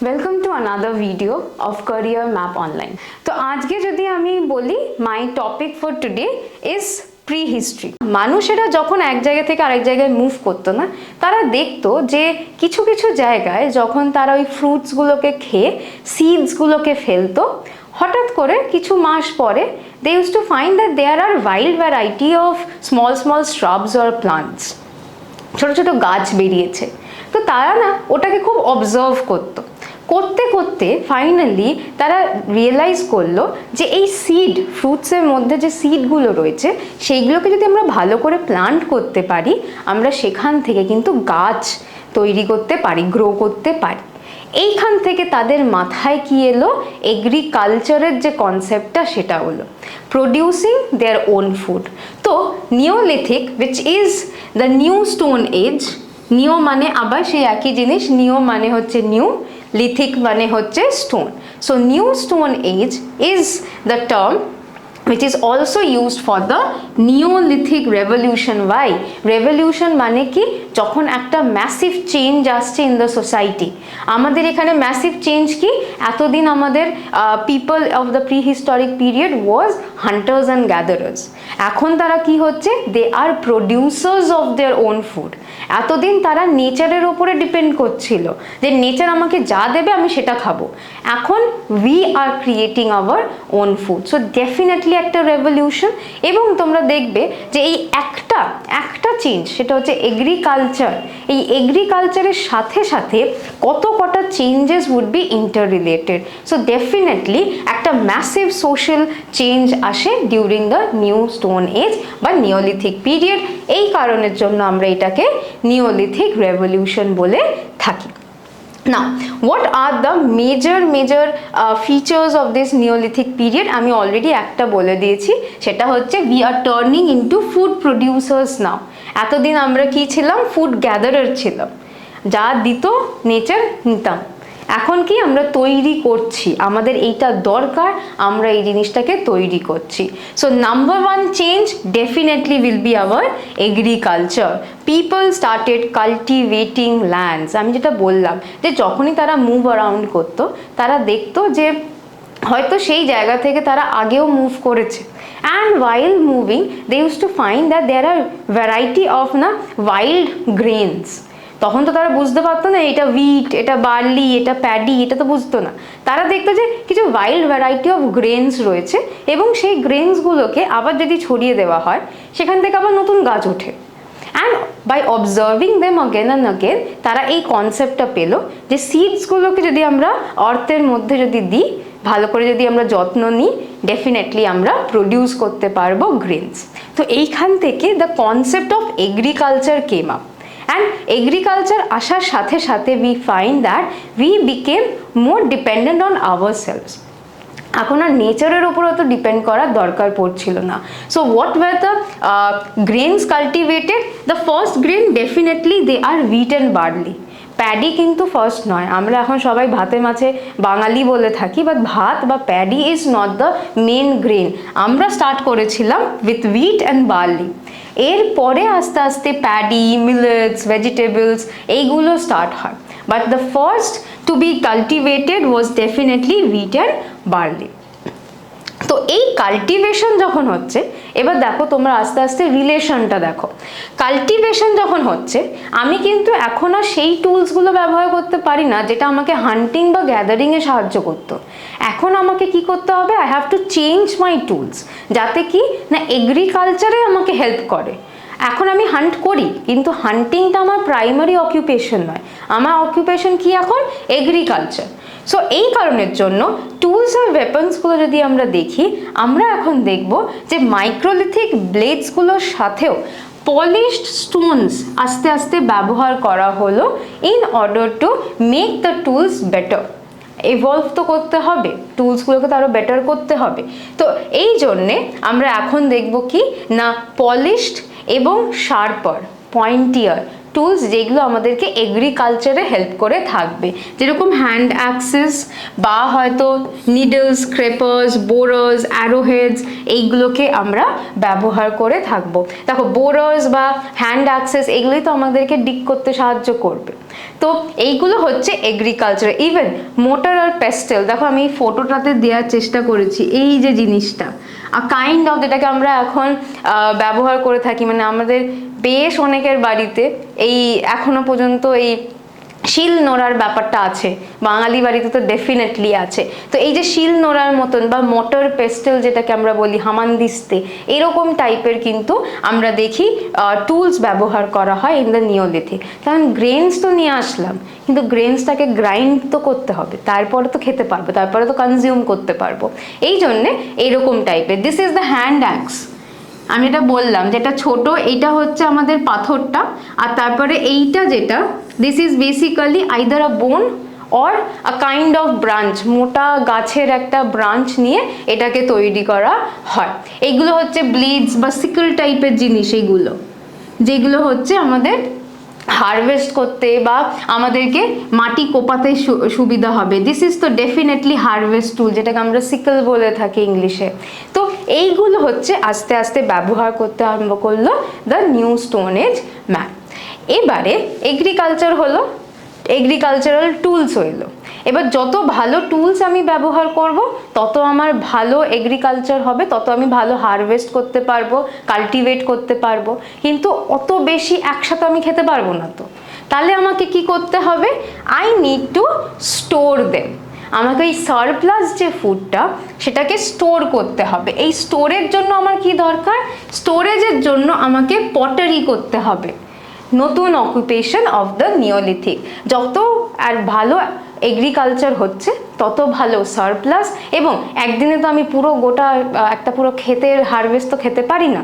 Welcome to another video of career map online. তো আজকে যদি আমি বলি my topic for today is prehistory. মানুষেরা যখন এক জায়গা থেকে আরেক জায়গায় মুভ করতো না, তারা দেখতো যে কিছু কিছু জায়গায় যখন তারা ওই ফ্রুটসগুলোকে খেয়ে সিডসগুলোকে ফেলতো, হঠাৎ করে কিছু মাস পরে they use to find that there are wild variety of small small shrubs or plants, ছোট ছোট গাছ বেরিয়েছে। তো তারা না ওটাকে খুব অবজার্ভ করতে করতে ফাইনালি তারা রিয়েলাইজ করলো যে এই সিড, ফ্রুটসের মধ্যে যে সিডগুলো রয়েছে সেইগুলোকে যদি আমরা ভালো করে প্লান্ট করতে পারি, আমরা সেখান থেকে কিন্তু গাছ তৈরি করতে পারি, গ্রো করতে পারি। এইখান থেকে তাদের মাথায় কি এলো, এগ্রিকালচারের যে কনসেপ্টটা সেটা হলো প্রডিউসিং দেয়ার ওন ফুড। তো Neolithic which is the new stone age, neo মানে আবার সেই একই জিনিস, নিও মানে হচ্ছে নিউ, লিথিক মানে হচ্ছে stone. So new stone age is the term which is also used for the Neolithic revolution. Why? Revolution মানে কি, যখন একটা ম্যাসিভ চেঞ্জ আসছে ইন দ্য সোসাইটি। আমাদের এখানে ম্যাসিভ চেঞ্জ কি, এতদিন আমাদের people of the prehistoric period was hunters and gatherers. এখন তারা কি হচ্ছে, they are producers of their own food. এতদিন তারা নেচারের ওপরে ডিপেন্ড করছিল যে নেচার আমাকে যা দেবে আমি সেটা খাবো। এখন we are creating our own food. So definitely একটা রেভলিউশন। এবং তোমরা দেখবে যে এই একটা চেঞ্জ, সেটা হচ্ছে এগ্রিকালচার। এই এগ্রিকালচারের সাথে সাথে কত কটা changes would be interrelated. So definitely একটা ম্যাসিভ সোশ্যাল চেঞ্জ আসে during the new stone age বা নিওলিথিক পিরিয়ড। এই কারণের জন্য আমরা এটাকে নিওলিথিক রেভলিউশন বলে থাকি। Now, what are the major features of this Neolithic period? আমি অলরেডি একটা বলে দিয়েছি, সেটা হচ্ছে we are turning into food producers now. এতদিন আমরা কি ছিলাম, ফুড গ্যাদারার ছিলাম, যা দিত নেচার নিতাম। এখন কি আমরা তৈরি করছি, আমাদের এইটা দরকার, আমরা এই জিনিসটাকে তৈরি করছি। So number one change definitely will be hour agriculture. People started cultivating lands. আমি যেটা বললাম যে যখনই তারা মুভ অ্যারাউন্ড করতো, তারা দেখতো যে হয়তো সেই জায়গা থেকে তারা আগেও মুভ করেছে। And while moving they used to find that there are variety of wild grains. তখন তো তারা বুঝতে পারতো না এটা উইট, এটা বার্লি, এটা প্যাডি, এটা তো বুঝতো না। তারা দেখতো যে কিছু ওয়াইল্ড ভ্যারাইটি অফ গ্রেনস রয়েছে এবং সেই গ্রেনসগুলোকে আবার যদি ছড়িয়ে দেওয়া হয়, সেখান থেকে আবার নতুন গাছ ওঠে। And by observing them again and again, তারা এই কনসেপ্টটা পেলো যে সিডসগুলোকে যদি আমরা অর্থের মধ্যে যদি দিই, ভালো করে যদি আমরা যত্ন নিই, ডেফিনেটলি আমরা প্রডিউস করতে পারবো গ্রেনস। তো এইখান থেকে the concept of agriculture came up. And agriculture আসার সাথে সাথে we find that we became more dependent on ourselves. এখন আর নেচারের ওপর অত ডিপেন্ড করার দরকার পড়ছিল না। So what were the grains cultivated? The first grain definitely they are wheat and barley. Paddy কিন্তু ফার্স্ট নয়। আমরা এখন সবাই ভাতে মাছে বাঙালি বলে থাকি, বাট ভাত বা paddy is not the main grain. আমরা স্টার্ট করেছিলাম উইথ হুইট অ্যান্ড বার্লি। এরপরে আস্তে আস্তে প্যাডি, মিলেটস, ভেজিটেবলস এইগুলো স্টার্ট হয়। But the first to be cultivated was definitely wheat and barley. তো এই কাল্টিভেশন যখন হচ্ছে, এবার দেখো তোমরা আস্তে আস্তে রিলেশনটা দেখো। কাল্টিভেশন যখন হচ্ছে, আমি কিন্তু এখন আর সেই টুলসগুলো ব্যবহার করতে পারি না যেটা আমাকে হান্টিং বা গ্যাদারিংয়ে সাহায্য করতো। এখন আমাকে কি করতে হবে, I have to change my tools, যাতে কি না এগ্রিকালচারে আমাকে হেল্প করে। এখন আমি হান্ট করি, কিন্তু হান্টিংটা আমার প্রাইমারি অকুপেশন নয়। আমার অকুপেশন কি এখন, এগ্রিকালচার। সো এই কারণের জন্য টুলস আর ওয়েপন্সগুলো যদি আমরা দেখি, আমরা এখন দেখব যে মাইক্রোলিথিক ব্লেডসগুলোর সাথেও পলিশড স্টোনস আস্তে আস্তে ব্যবহার করা হলো in order to make the tools better. Evolve তো করতে হবে, টুলসগুলোকে তো আরও বেটার করতে হবে। তো এই জন্যে আমরা এখন দেখব কি না, পলিশড এবং শার্পার, পয়েন্টিয়ার টুলস যেগুলো আমাদেরকে এগ্রিকালচারে হেল্প করে থাকবে, যেরকম হ্যান্ড অ্যাক্সেস বা হয়তো নিডলস, স্ক্রেপার্স, বোরার্স, অ্যারোহেডস, এইগুলোকে আমরা ব্যবহার করে থাকবো। দেখো বোরার্স বা হ্যান্ড অ্যাক্সেস এগুলোই তো আমাদেরকে ডিগ করতে সাহায্য করবে। তো এইগুলো হচ্ছে এগ্রিকালচার। ইভেন মোটর আর পেস্টেল, দেখো আমি এই ফটোটাতে দেওয়ার চেষ্টা করেছি, এই যে জিনিসটা কাইন্ড অফ যেটাকে আমরা এখন ব্যবহার করে থাকি, মানে আমাদের বেশ অনেকের বাড়িতে এই এখনো পর্যন্ত এই শিল নোড়ার ব্যাপারটা আছে, বাঙালি বাড়িতে তো ডেফিনেটলি আছে। তো এই যে শিল নোড়ার মতন বা মোটর পেস্টেল যেটাকে আমরা বলি, হামানদিস্তে, এরকম টাইপের কিন্তু আমরা দেখি টুলস ব্যবহার করা হয় ইন দ্য নিওলিথিক। কারণ গ্রেনস তো নিয়ে আসলাম, কিন্তু গ্রেনসটাকে গ্রাইন্ড তো করতে হবে, তারপরে তো খেতে পারবো, তারপরে তো কনজিউম করতে পারবো। এই জন্যে এইরকম টাইপের। This is the hand axe. আমি এটা বললাম যেটা ছোট, এইটা হচ্ছে আমাদের পাথরটা, আর তারপরে এইটা যেটা, দিস ইজ বেসিক্যালি আইদার আ বোন or a kind of branch, মোটা গাছের একটা ব্রাঞ্চ নিয়ে এটাকে তৈরি করা হয়। এইগুলো হচ্ছে ব্লিডস বা সিকল টাইপের জিনিস, এইগুলো যেগুলো হচ্ছে আমাদের হারভেস্ট করতে বা আমাদেরকে মাটি কোপাতে সুবিধা হবে। দিস ইজ তো ডেফিনেটলি হারভেস্ট টুল, যেটাকে আমরা সিকল বলে থাকি ইংলিশে। তো এইগুলো হচ্ছে আস্তে আস্তে ব্যবহার করতে আরম্ভ করলো the new stone age man. এবারে এগ্রিকালচার হলো, এগ্রিকালচারাল টুলস হইলো। এবার যত ভালো টুলস আমি ব্যবহার করব, তত আমার ভালো এগ্রিকালচার হবে, তত আমি ভালো হারভেস্ট করতে পারবো, কাল্টিভেট করতে পারবো। কিন্তু অত বেশি একসাথে আমি খেতে পারবো না। তো তাহলে আমাকে কি করতে হবে? I need to store them. আমাকে এই সারপ্লাস যে ফুডটা, সেটাকে স্টোর করতে হবে। এই স্টোরের জন্য আমার কি দরকার? স্টোরেজের জন্য আমাকে পটারি করতে হবে, নতুন অকুপেশন অফ দ্য নিওলিথিক। যত আর ভালো এগ্রিকালচার হচ্ছে তত ভালো সারপ্লাস, এবং একদিনে তো আমি পুরো গোটা একটা পুরো ক্ষেতের হারভেস্ট তো খেতে পারি না।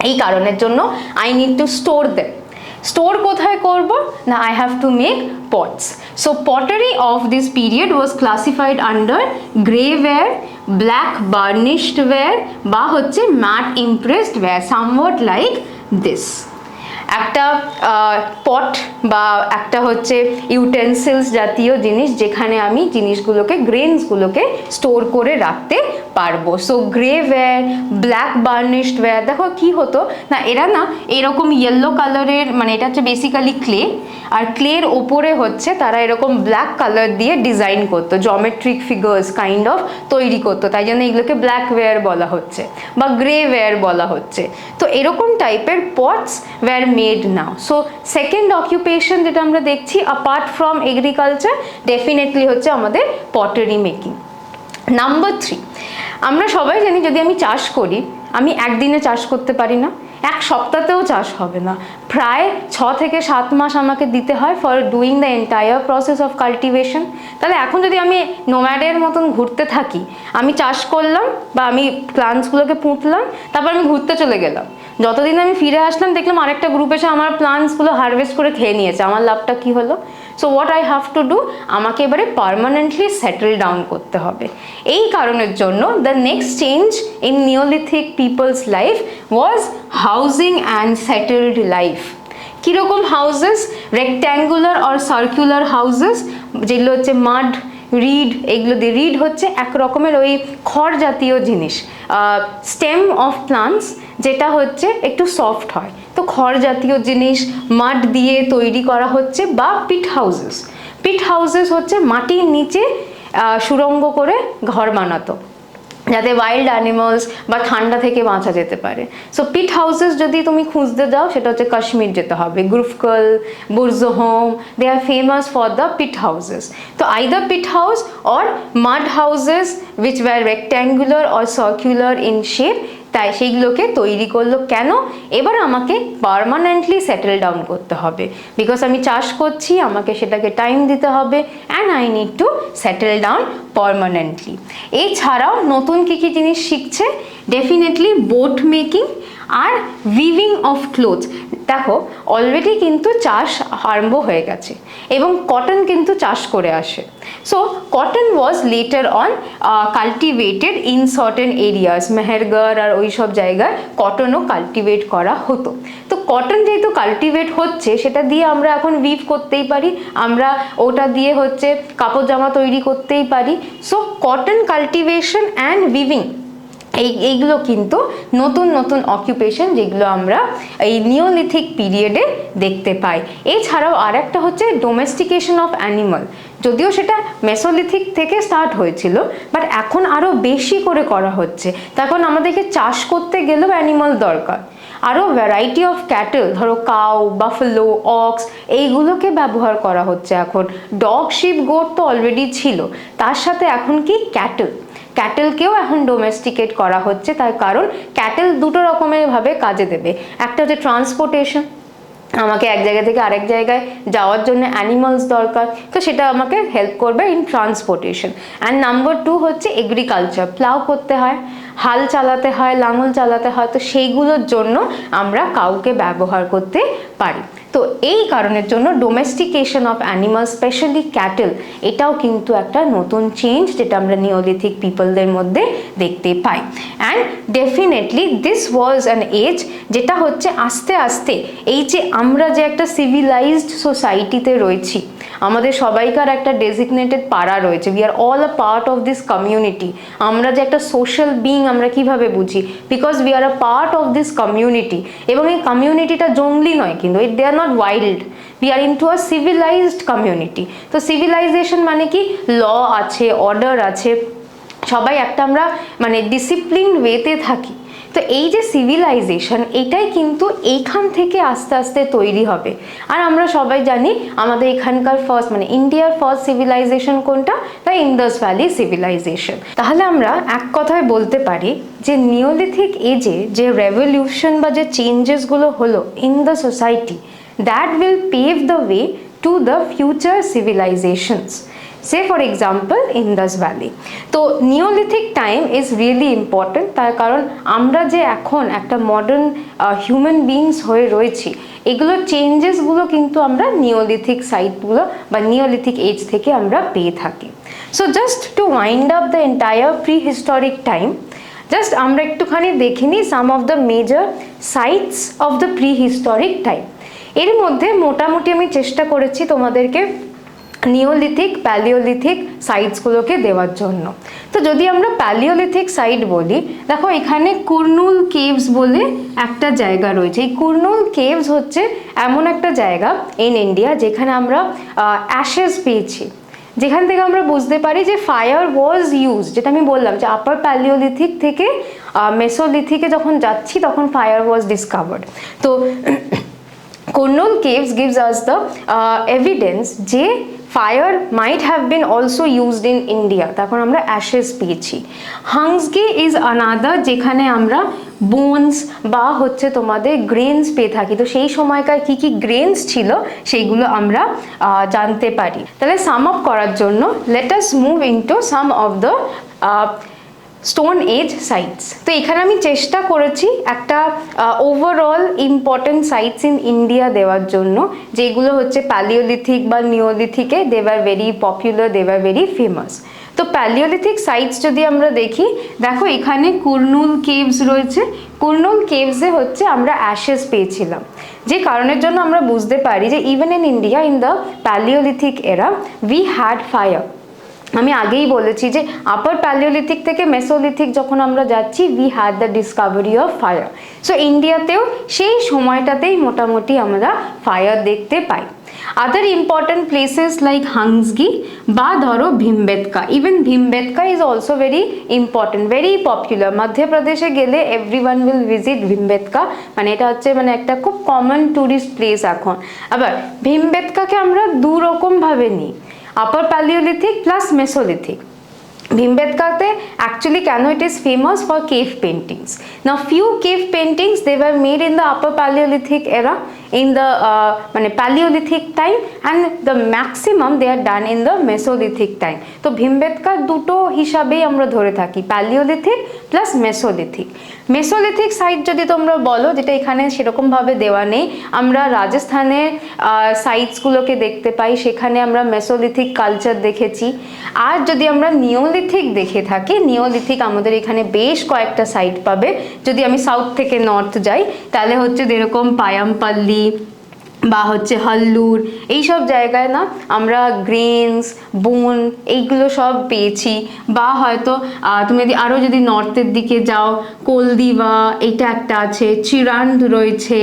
এই কারণের জন্য I need to store them. Store কোথায় করব না? I have to make pots. So pottery of this period was classified under grey ware, black burnished ware বা হচ্ছে matt impressed ware, somewhat like this. একটা পট বা একটা হচ্ছে utensils জাতীয় জিনিস, যেখানে আমি জিনিসগুলোকে, গ্রেনসগুলোকে স্টোর করে রাখতে পারবো। So grey ware, black burnished ware, দেখো কি হতো না, এরা না এরকম ইয়েলো কালারের, মানে এটা হচ্ছে বেসিক্যালি ক্লে, আর ক্লের ওপরে হচ্ছে তারা এরকম ব্ল্যাক কালার দিয়ে ডিজাইন করতো, জমেট্রিক ফিগার্স কাইন্ড অফ তৈরি করতো, তাই জন্য এগুলোকে ব্ল্যাক ওয়্যার বলা হচ্ছে বা গ্রে ওয়্যার বলা হচ্ছে। তো এরকম টাইপের পটস ওয়্যার মেড নাও। সো সেকেন্ড অকুপেশন যেটা আমরা দেখছি অ্যাপার্ট ফ্রম এগ্রিকালচার, ডেফিনেটলি হচ্ছে আমাদের পটারি মেকিং। নাম্বার 3, আমরা সবাই জানি যদি আমি চাষ করি, আমি একদিনে চাষ করতে পারি না, এক সপ্তাহতেও চাষ হবে না, প্রায় 6 থেকে 7 মাস আমাকে দিতে হয় for doing the entire process of cultivation. তাহলে এখন যদি আমি নোম্যাডের মতন ঘুরতে থাকি, আমি চাষ করলাম বা আমি প্লান্টসগুলোকে পুঁতলাম, তারপর আমি ঘুরতে চলে গেলাম, যতদিন আমি ফিরে আসলাম দেখলাম আরেকটা গ্রুপ এসে আমার প্লান্টসগুলো হারভেস্ট করে খেয়ে নিয়েছে, আমার লাভটা কি হলো? So what I have to do, আমাকে এবারে পার্মানেন্টলি সেটেল ডাউন করতে হবে। এই কারণের জন্য the next change in neolithic peoples life was housing and settled life. কীরকম houses? Rectangular or circular houses, যেগুলো হচ্ছে মাড, রিড, এগুলো দিয়ে, রিড হচ্ছে এক রকমের ওই খড় জাতীয় জিনিস, স্টেম অফ প্লান্টস, যেটা হচ্ছে একটু সফট হয়, তো খড় জাতীয় জিনিস মাড দিয়ে তৈরি করা হচ্ছে। বা পিট হাউসেস, পিট হাউসেস হচ্ছে মাটির নিচে সুড়ঙ্গ করে ঘর বানাতো, যাতে ওয়াইল্ড অ্যানিমালস বা ঠান্ডা থেকে বাঁচা যেতে পারে। সো পিট হাউসেস যদি তুমি খুঁজতে যাও, সেটা হচ্ছে কাশ্মীর যেতে হবে, Gufkral, Burzahom, they are famous for the pit houses. তো either pit house or mud houses which were rectangular or circular in shape, তাই সেইগুলোকে তৈরি করলো কেন? এবার আমাকে পার্মানেন্টলি সেটেল ডাউন করতে হবে, বিকজ আমি চাষ করছি, আমাকে সেটাকে টাইম দিতে হবে, and I need to settle down permanently. এছাড়াও নতুন কী কী জিনিস শিখছে? ডেফিনেটলি বোট মেকিং আর উইভিং অফ ক্লোথস। দেখো অলরেডি কিন্তু চাষ আরম্ভ হয়ে গেছে এবং কটন কিন্তু চাষ করে আসে। So cotton was later on cultivated in certain areas, Mehrgarh আর ওই সব জায়গায় কটনও কাল্টিভেট করা হতো। তো কটন যেহেতু কাল্টিভেট হচ্ছে, সেটা দিয়ে আমরা এখন উইভ করতেই পারি, আমরা ওটা দিয়ে হচ্ছে কাপড় জামা তৈরি করতেই পারি। So cotton cultivation and weaving এইগুলো কিন্তু নতুন নতুন অকুপেশন যেগুলো আমরা এই নিওলিথিক পিরিয়ডে দেখতে পাই। এছাড়াও আর একটা হচ্ছে ডোমেস্টিকেশন অফ অ্যানিমাল, যদিও সেটা মেসোলিথিক থেকে স্টার্ট হয়েছিল, বাট এখন আরও বেশি করে করা হচ্ছে। তখন আমাদেরকে চাষ করতে গেলেও অ্যানিমাল দরকার, আরও ভ্যারাইটি অফ ক্যাটেল, ধরো কাউ, বাফেলো, অক্স, এইগুলোকে ব্যবহার করা হচ্ছে এখন। ডগ, শিপ, গোট তো অলরেডি ছিল, তার সাথে এখন কি ক্যাটেলকেও এখন ডোমেস্টিকেট করা হচ্ছে। তার কারণ ক্যাটেল দুটো রকমের ভাবে কাজে দেবে। একটা হচ্ছে ট্রান্সপোর্টেশন, আমাকে এক জায়গা থেকে আরেক জায়গায় যাওয়ার জন্য অ্যানিমালস দরকার, তো সেটা আমাকে হেল্প করবে ইন ট্রান্সপোর্টেশন। অ্যান্ড নাম্বার 2 হচ্ছে এগ্রিকালচার, প্লাউ করতে হয়, হাল চালাতে হয়, লাঙল চালাতে হয়, তো সেইগুলোর জন্য আমরা কাউকে ব্যবহার করতে পারি। তো এই কারণের জন্য ডোমেস্টিকেশন অফ অ্যানিমাল, স্পেশালি ক্যাটেল, এটাও কিন্তু একটা নতুন চেঞ্জ যেটা আমরা নিওলিথিক পিপলদের মধ্যে দেখতে পাই। And definitely this was an age যেটা হচ্ছে আস্তে আস্তে এই যে আমরা যে একটা সিভিলাইজড সোসাইটিতে রয়েছি, আমাদের সবাইকার একটা ডেজিগনেটেড পাড়া রয়েছে, we are all a part of this community. আমরা যে একটা সোশ্যাল বিং আমরা কিভাবে বুঝি, because we are a part of this community. এবং এই কমিউনিটিটা জঙ্গলি নয় কিন্তু, they are not wild, we are into a civilized community. তো সিভিলাইজেশন মানে কি, ল আছে, অর্ডার আছে, সবাই একটা আমরা মানে ডিসিপ্লিন ওয়েতে থাকি। তো এই যে সিভিলাইজেশন, এটাই কিন্তু এইখান থেকে আস্তে আস্তে তৈরি হবে। আর আমরা সবাই জানি আমাদের এখানকার ফার্স্ট মানে ইন্ডিয়ার ফার্স্ট সিভিলাইজেশন কোনটা, দ্য ইন্দাস ভ্যালি সিভিলাইজেশন। তাহলে আমরা এক কথায় বলতে পারি যে নিওলিথিক এজে যে রেভলিউশন বা যে চেঞ্জেসগুলো হলো in the society, that will pave the way to the future civilisations. Say for example Indus Valley. তো neolithic time is really important, তার কারণ আমরা যে এখন একটা মডার্ন হিউম্যান বিংস হয়ে রয়েছি, এগুলোর চেঞ্জেসগুলো কিন্তু আমরা নিওলিথিক সাইটগুলো বা নিওলিথিক এজ থেকে আমরা পেয়ে থাকি। So just to wind up the entire prehistoric time, just আমরা একটুখানি দেখে নিই some of the major sites of the prehistoric time. এর মধ্যে মোটামুটি আমি চেষ্টা করেছি তোমাদেরকে নিওলিথিক, প্যালিওলিথিক সাইটসগুলোকে দেওয়ার জন্য। তো যদি আমরা প্যালিওলিথিক সাইট বলি, দেখো এখানে কুর্নুল কেভস বলে একটা জায়গা রয়েছে। এই কুর্নুল কেভস হচ্ছে এমন একটা জায়গা ইন ইন্ডিয়া যেখানে আমরা অ্যাশেস পেয়েছি, যেখান থেকে আমরা বুঝতে পারি যে ফায়ার ওয়াজ ইউজ, যেটা আমি বললাম যে আপার প্যালিওলিথিক থেকে মেসোলিথিকে যখন যাচ্ছি তখন ফায়ার ওয়াজ ডিসকভার্ড। তো Kurnool caves gives us the evidence যে fire might have been also used in India, তখন আমরা অ্যাশেস পেয়েছি। হাংসগি ইজ আনাদার, যেখানে আমরা বোনস বা হচ্ছে তোমাদের গ্রেনস পেয়ে থাকি। তো সেই সময়কার কি কি গ্রেনস ছিল সেইগুলো আমরা জানতে পারি। তাহলে সাম আপ করার জন্য let us move into some of the stone age sites. তো এখানে আমি চেষ্টা করেছি একটা overall important sites in India দেওয়ার জন্য, যেগুলো হচ্ছে প্যালিওলিথিক বা নিওলিথিকে they were very popular, they were very famous. তো প্যালিওলিথিক সাইটস যদি আমরা দেখি, দেখো এখানে কুর্নুল কেভস রয়েছে। কুর্নুল কেভসে হচ্ছে আমরা অ্যাশেস পেয়েছিলাম, যে কারণের জন্য আমরা বুঝতে পারি যে even in India in the Paleolithic এরা উই হ্যাড ফায়ার। আমি আগেই বলেছি যে আপার প্যালিওলিথিক থেকে মেসোলিথিক যখন আমরা যাচ্ছি, we had the discovery of fire. So ইন্ডিয়াতেও সেই সময়টাতেই মোটামুটি আমরা ফায়ার দেখতে পাই। Other important places like Hunsgi বা ধরো Bhimbetka, even Bhimbetka is also very important, very popular. মধ্যপ্রদেশে গেলে এভরিওয়ান উইল ভিজিট ভীমবেটকা, মানে এটা হচ্ছে মানে একটা খুব কমন ট্যুরিস্ট প্লেস এখন। আবার ভীমবেটকাকে আমরা দু রকমভাবে নিই, আপার প্যালিওলিথিক প্লাস মেসোলিথিক। ভীমবেটকাতে actually কেন it is famous for cave paintings. Now few cave paintings they were made in the upper Paleolithic era. in the মানে Paleolithic time and the maximum they are done in the Mesolithic time. তো ভীমবেটকা দুটো হিসাবেই আমরা ধরে থাকি, Paleolithic plus Mesolithic. Mesolithic site যদি তোমরা বলো, যেটা এখানে সেরকমভাবে দেওয়া নেই, আমরা রাজস্থানের সাইটসগুলোকে দেখতে পাই, সেখানে আমরা মেসোলিথিক কালচার দেখেছি। আর যদি আমরা নিওলিথিক দেখে থাকি, নিওলিথিক আমাদের এখানে বেশ কয়েকটা সাইট পাবে। যদি আমি সাউথ থেকে নর্থ যাই তাহলে হচ্ছে যেরকম পায়ামপাল্লি বা হচ্ছে হল্লুর, এইসব জায়গায় না আমরা গ্রেনস, বোন এইগুলো সব পেয়েছি। বা হয়তো তুমি যদি আরও যদি নর্থের দিকে যাও, কোলদিবা এইটা একটা আছে, চিরান্দ রয়েছে,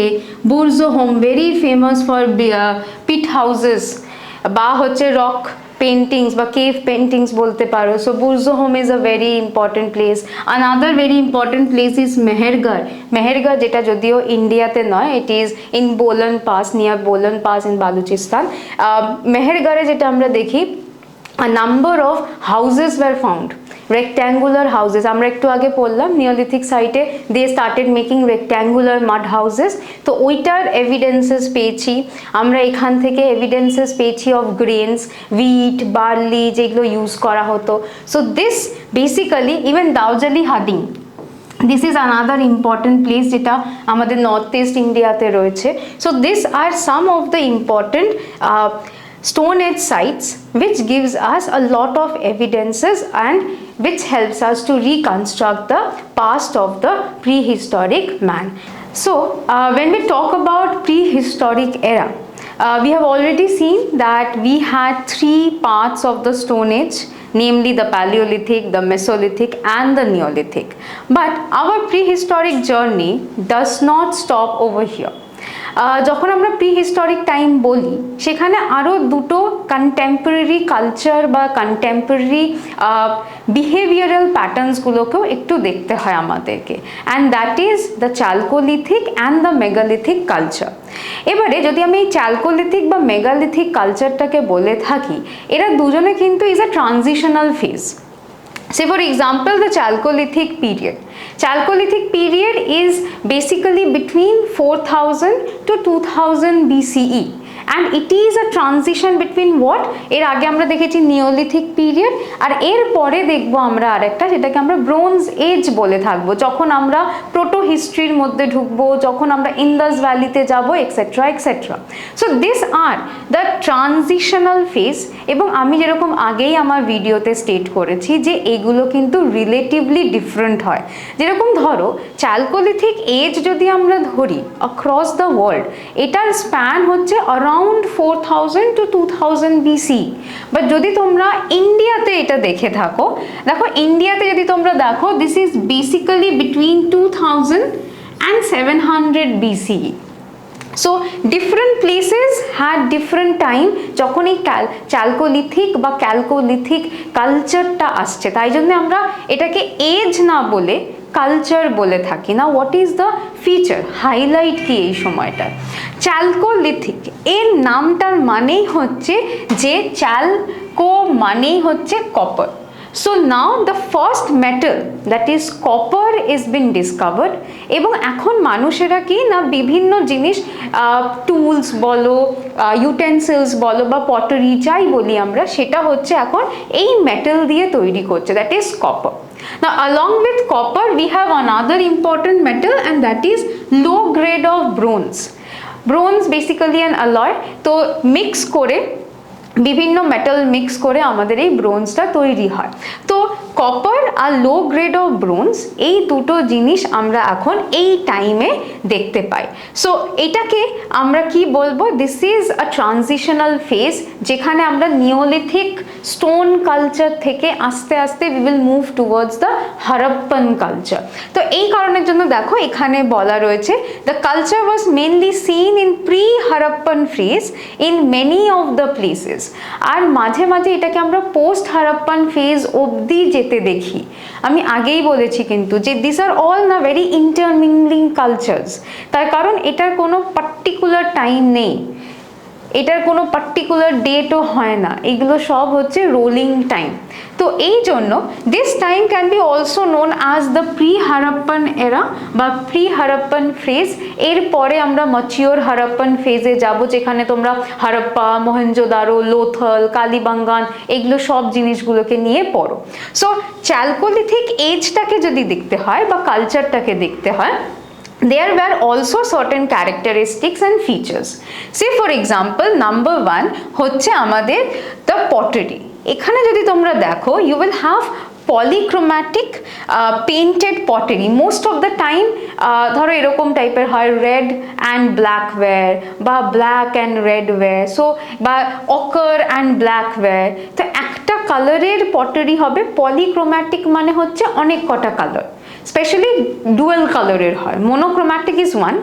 Burzahom very famous for pit houses, বা হচ্ছে রক পেন্টিংস বা কেভ পেন্টিংস বলতে পারো। So Burzahom is a very important place. Another very important place is Mehrgarh. Mehrgarh, যেটা যদিও ইন্ডিয়াতে নয়, it is in Bolan pass, near Bolan pass in Balochistan. মেহেরগড়ে যেটা আমরা দেখি, a number of houses were found, rectangular houses. আমরা একটু আগে পড়লাম নিওলিথিক সাইটে they started making rectangular mud houses. তো ওইটার এভিডেন্সেস পেয়েছি আমরা এখান থেকে, এভিডেন্সেস পেয়েছি অফ গ্রেনস, উইট, বার্লি যেগুলো ইউজ করা হতো। So this basically even Daojali Hading, this is another important place যেটা আমাদের নর্থ ইস্ট ইন্ডিয়াতে রয়েছে। So this are some of the important Stone Age sites which gives us a lot of evidences and which helps us to reconstruct the past of the prehistoric man. So when we talk about prehistoric era, we have already seen that we had three parts of the Stone Age, namely the Paleolithic, the Mesolithic and the Neolithic. But our prehistoric journey does not stop over here. যখন আমরা pre historic time বলি, সেখানে আরও দুটো contemporary culture বা contemporary behavioural প্যাটার্নসগুলোকেও একটু দেখতে হয় আমাদেরকে, and that is the chalcolithic and the megalithic culture. এবারে যদি আমি এই চ্যালকোলিথিক বা মেগালিথিক কালচারটাকে বলে থাকি, এরা দুজনে কিন্তু is a transitional phase. Say for example, the Chalcolithic period. Chalcolithic period is basically between 4000 to 2000 BCE. And it is a transition between what? এর আগে আমরা দেখেছি নিওলিথিক পিরিয়ড, আর এর পরে দেখবো আমরা আরেকটা, যেটাকে আমরা ব্রোঞ্জ এজ বলে থাকবো, যখন আমরা প্রোটো হিস্ট্রির মধ্যে ঢুকবো, যখন আমরা ইন্দাস ভ্যালিতে যাবো, etcetera etcetera. So this are the transitional phase. এবং আমি যেরকম আগেই আমার ভিডিওতে স্টেট করেছি যে এগুলো কিন্তু রিলেটিভলি ডিফারেন্ট হয়। যেরকম ধরো চ্যালকোলিথিক এজ যদি আমরা ধরি অ্যাক্রস দ্য ওয়ার্ল্ড, এটার স্প্যান হচ্ছে around 4000 to 2000 BC। বাট যদি তোমরা ইন্ডিয়াতে এটা দেখে থাকো, দেখো ইন্ডিয়াতে যদি তোমরা দেখো, this is basically between 2000 and 700 BCE। So different places had different time যখন এই চ্যালকোলিথিক বা ক্যালকোলিথিক কালচারটা আসছে, তাই জন্য আমরা এটাকে এজ না বলে কালচার বলে থাকি না। What is the feature, highlight কি এই সময়টা? চ্যালকোলিথিক এর নামটার মানেই হচ্ছে যে চ্যালকো মানেই হচ্ছে copper. So now the first metal, that is copper, is been discovered। এবং এখন মানুষেরা কি না বিভিন্ন জিনিস, টুলস বলো, ইউটেন্সিলস বলো বা পটারি যাই বলি আমরা, সেটা হচ্ছে এখন এই মেটাল দিয়ে তৈরি করছে, that is copper। Now along with copper we have another important metal, and that is low grade of bronze। Bronze basically an alloy, তো মিক্স করে বিভিন্ন মেটাল মিক্স করে আমাদের এই ব্রোঞ্জটা তৈরি হয়। তো কপার আর লো গ্রেড অফ ব্রোঞ্জ, এই দুটো জিনিস আমরা এখন এই টাইমে দেখতে পাই। সো এটাকে আমরা কি বলবো, this is a transitional phase, যেখানে আমরা নিওলিথিক স্টোন কালচার থেকে আস্তে আস্তে we will move towards the Harappan culture. তো এই কারণের জন্য দেখো এখানে বলা রয়েছে the culture was mainly seen in pre Harappan phase in many of the places. আর মাঝে মাঝে এটাকে আমরা পোস্ট হরপ্পান ফেজ অবধি যেতে দেখি। আমি আগেই বলেছি কিন্তু যে দিস আর অল না ভেরি ইন্টারমিংলিং কালচার্স, তার কারণ এটার কোনো পার্টিকুলার টাইম নেই। এটার কোনো পার্টিকুলার ডেটও হয় না, এগুলো সব হচ্ছে রোলিং টাইম। তো এই জন্য this time can be also known as the pre Harappan era বা প্রি হারাপ্পান ফেজ। এরপরে আমরা ম্যাচিওর হারাপ্পান ফেজে যাব, যেখানে তোমরা হারাপ্পা, মহেঞ্জোদারো, লোথল, কালিবাঙ্গান এগুলো সব জিনিসগুলোকে নিয়ে পড়ো। সো চ্যালকোলিথিক এজটাকে যদি দেখতে হয় বা কালচারটাকে দেখতে হয়, there were also certain characteristics and features. Say for example, number 1 হচ্ছে আমাদের the pottery। এখানে যদি তোমরা দেখো, you will have polychromatic painted pottery most of the time। ধরো এরকম টাইপের হয় red and black ware বা black and red ware, so বা ochre and black ware। তো একটা কালারের পটারি হবে, পলিক্রোম্যাটিক মানে হচ্ছে অনেক কটা কালার, স্পেশালি ডুয়েল কালারের হয়। Monochromatic is one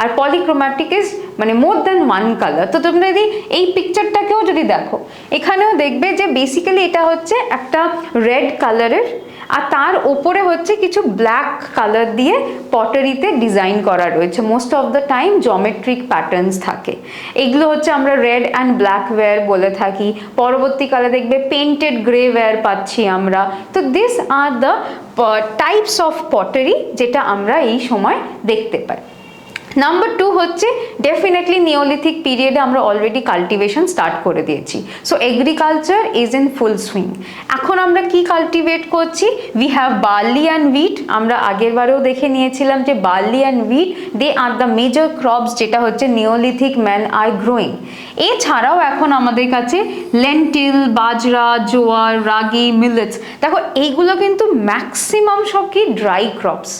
R পলিক্রোম্যাটিক is মানে মোর দ্যান ওয়ান কালার। তো তোমরা যদি এই পিকচারটাকেও যদি দেখো, এখানেও দেখবে যে বেসিক্যালি এটা হচ্ছে একটা রেড কালারের, আর তার ওপরে হচ্ছে কিছু ব্ল্যাক কালার দিয়ে পটারিতে ডিজাইন করা রয়েছে। Most of the time geometric patterns থাকে। এগুলো হচ্ছে আমরা রেড অ্যান্ড ব্ল্যাক ওয়্যার বলে থাকি। পরবর্তীকালে দেখবে পেন্টেড গ্রে ওয়্যার পাচ্ছি আমরা। তো this are the types of pottery যেটা আমরা এই সময় দেখতে পাই। নাম্বার 2 হচ্ছে ডেফিনেটলি নিওলিথিক পিরিয়ডে আমরা অলরেডি কাল্টিভেশন স্টার্ট করে দিয়েছি। So agriculture is in full swing. এখন আমরা কি কাল্টিভেট করছি? We have barley and wheat. আমরা আগের বারেও দেখে নিয়েছিলাম যে barley and wheat they are the major crops যেটা হচ্ছে নিওলিথিক ম্যান আর গ্রোয়িং। এছাড়াও এখন আমাদের কাছে লেন্টিল, বাজরা, জোয়ার, রাগি, মিলেটস। দেখো এইগুলো কিন্তু ম্যাক্সিমাম সব কি ড্রাই ক্রপস।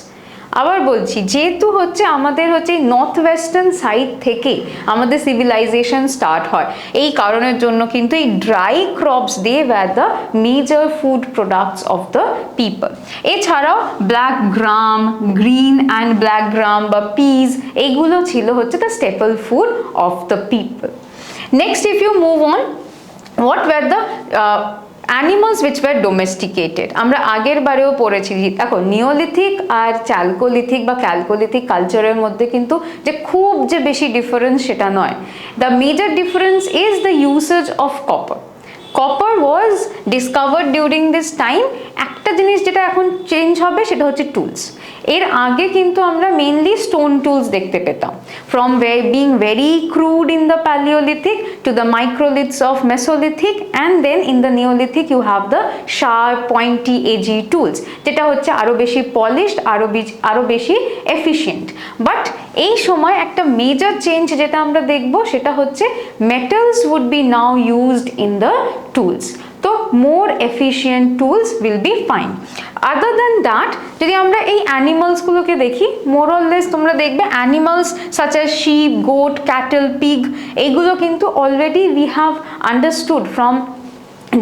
আবার বলছি, যেহেতু হচ্ছে আমাদের হচ্ছে নর্থ ওয়েস্টার্ন সাইড থেকে আমাদের সিভিলাইজেশন স্টার্ট হয়, এই কারণের জন্য কিন্তু এই ড্রাই ক্রপস দিয়ে were the major food products of the people. এছাড়াও black gram, green and black gram বা পিস, এইগুলো ছিল হচ্ছে the staple food of the people. Next if you move on, what were the animals which were domesticated. আমরা আগের বারেও পড়েছি। দেখো নিওলিথিক আর চ্যালকোলিথিক বা ক্যালকোলিথিক কালচারের মধ্যে কিন্তু যে খুব যে বেশি ডিফারেন্স সেটা নয়। The major difference is the usage of copper. Copper was discovered during this time. একটা জিনিস যেটা এখন চেঞ্জ হবে সেটা হচ্ছে টুলস। এর আগে কিন্তু আমরা মেনলি স্টোন টুলস দেখতে পেতাম, from being very crude in the paleolithic to the microliths of mesolithic, and then in the neolithic you have the sharp pointy edgy tools, যেটা হচ্ছে আরও বেশি পলিশড, আরও বেশি এফিশিয়েন্ট। বাট এই সময় একটা মেজর চেঞ্জ যেটা আমরা দেখব সেটা হচ্ছে metals would be now used in the tools. তো more efficient tools will be fine. Other than that যদি আমরা এই অ্যানিমালসগুলোকে দেখি, মোর অর লেস তোমরা দেখবে animals such as sheep, goat, cattle, pig, এইগুলো কিন্তু already we have understood from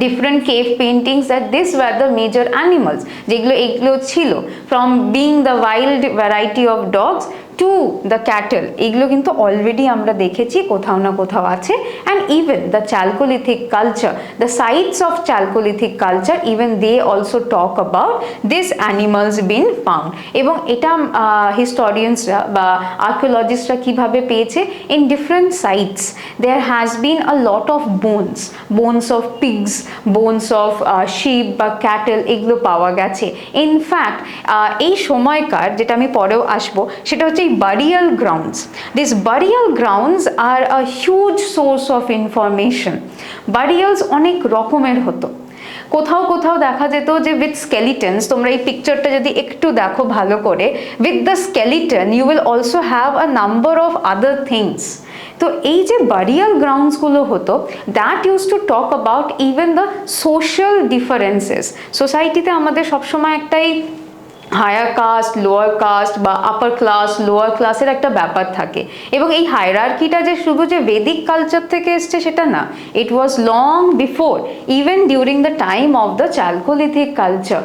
different cave paintings that this were the major animals যেগুলো এগুলো ছিল, from being the wild variety of dogs to the cattle। এগুলো কিন্তু already আমরা দেখেছি কোথাও না কোথাও আছে। and even the chalcolithic culture, the sites of chalcolithic culture, even they also talk about these animals being found। এবং এটা historiansরা বা archaeologistsরা কিভাবে পেয়েছে, in different sites there has been a lot of bones of pigs, bones of sheep বা cattle, এগুলো পাওয়া গেছে। In fact এই সময়কার যেটা আমি পরেও আসবো সেটা হচ্ছে burial grounds. These burial grounds are a huge source of information. Burials অনেক রকমের হতো। কোথাও কোথাও দেখা যেত যে উইথ স্কেলিটনস, তোমরা এই পিকচারটা যদি একটু দেখো ভালো করে, with the skeleton you will also have a number of other things. তো এই যে বারিয়াল গ্রাউন্ডসগুলো হতো, that use to talk about even the social differences. সোসাইটিতে আমাদের সবসময় একটাই হায়ার কাস্ট, লোয়ার কাস্ট বা আপার ক্লাস, লোয়ার ক্লাসের একটা ব্যাপার থাকে। এবং এই হায়ারার্কিটা যে শুধু যে বেদিক কালচার থেকে এসছে সেটা না, it was long before, even during the time of the chalcolithic culture.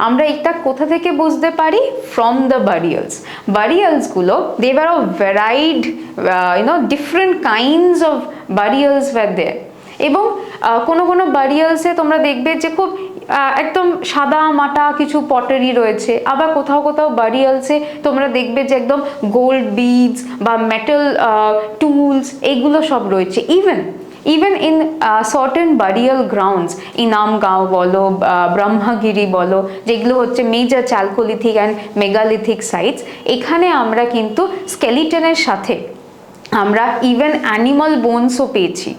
আমরা এটা কোথা থেকে বুঝতে পারি? From the burials. বারিয়ালসগুলো they were of varied, different kinds of burials were there. এবং কোনো কোনো বারিয়ালসে তোমরা দেখবে যে খুব একদম সাদা মাটা কিছু পটারি রয়েছে, আবার কোথাও কোথাও বারিয়ালসে তোমরা দেখবে যে একদম গোল্ড বিডস বা মেটাল টুলস এইগুলো সব রয়েছে। Even in certain burial grounds, Inamgaon বলো, ব্রহ্মগিরি বলো, যেগুলো হচ্ছে major chalcolithic and megalithic sites, এখানে আমরা কিন্তু স্কেলিটনের সাথে আমরা ইভেন অ্যানিমাল বোনসও পেয়েছি,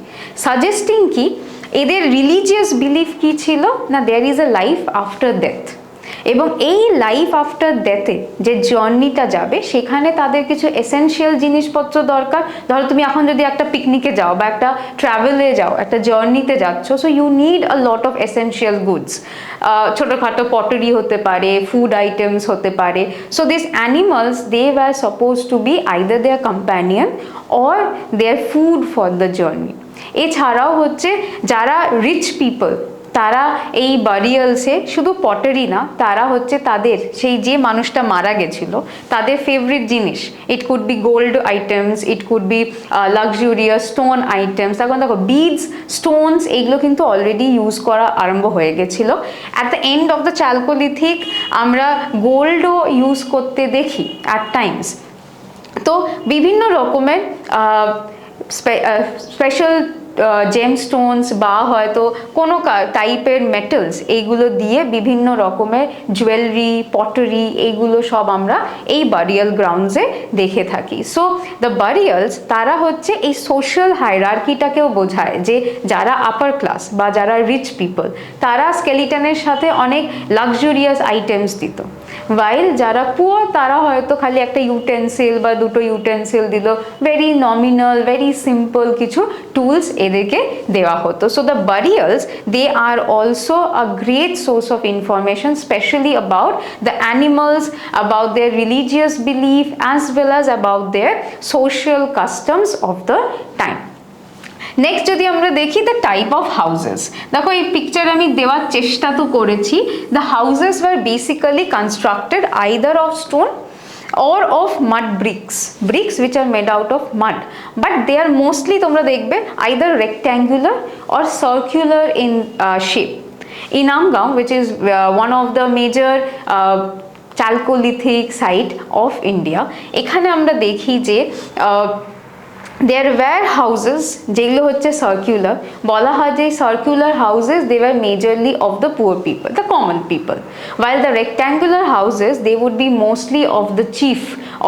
সাজেস্টিং কি এদের রিলিজিয়াস বিলিফ কি ছিল না, there is a life after death. এবং এই লাইফ আফটার ডেথে যে জার্নিটা যাবে সেখানে তাদের কিছু এসেনশিয়াল জিনিসপত্র দরকার। ধরো তুমি এখন যদি একটা পিকনিকে যাও বা একটা ট্রাভেলে যাও, একটা জার্নিতে যাচ্ছ, so you need a lot of essential goods. ছোটোখাটো পটারি হতে পারে, ফুড আইটেমস হতে পারে। So this animals they were suppose to be either their companion or their food for the journey. এছাড়াও হচ্ছে যারা রিচ পিপল, তারা এই বারিয়ালসে শুধু পটারি না, তারা হচ্ছে তাদের সেই যে মানুষটা মারা গেছিল তাদের ফেভারিট জিনিস, it could be gold items, it could be luxurious stone items. এখন দেখো বিডস, স্টোনস এইগুলো কিন্তু অলরেডি ইউজ করা আরম্ভ হয়ে গেছিল। At the end of the chalcolithic আমরা গোল্ডও ইউজ করতে দেখি অ্যাট টাইমস। তো বিভিন্ন রকমের স্পেশাল জেমস্টোনস বা হয়তো কোনো টাইপের মেটালস, এইগুলো দিয়ে বিভিন্ন রকমের জুয়েলারি, পটারি, এইগুলো সব আমরা এই বারিয়াল গ্রাউন্ডসে দেখে থাকি। সো দ্য বারিয়ালস তারা হচ্ছে এই সোশ্যাল হায়ারার্কিটাকেও বোঝায়, যে যারা আপার ক্লাস বা যারা রিচ পিপল তারা স্কেলিটনের সাথে অনেক লাক্সুরিয়াস আইটেমস দিত, ওয়াইল যারা পুয়ার তারা হয়তো খালি একটা ইউটেন্সিল বা দুটো ইউটেন্সিল দিল, ভেরি নমিনাল, ভেরি সিম্পল কিছু টুলস এদেরকে দেওয়া হতো। So the burials they are also a great source of information, specially about the animals, about their religious belief as well as about their social customs of the time. Next যদি আমরা দেখি the type of houses, দেখো এই picture আমি দেওয়ার চেষ্টা তো করেছি। The houses were basically constructed either of stone or of mud bricks which are made out of mud, but they are mostly তোমরা দেখবে either rectangular or circular in shape. Inamgaon, which is one of the major chalcolithic site of India, এখানে আমরা দেখি যে there were houses যেগুলো হচ্ছে circular, বলা হয় যে circular houses they were majorly of the poor people, the common people, while the rectangular houses they would be mostly of the chief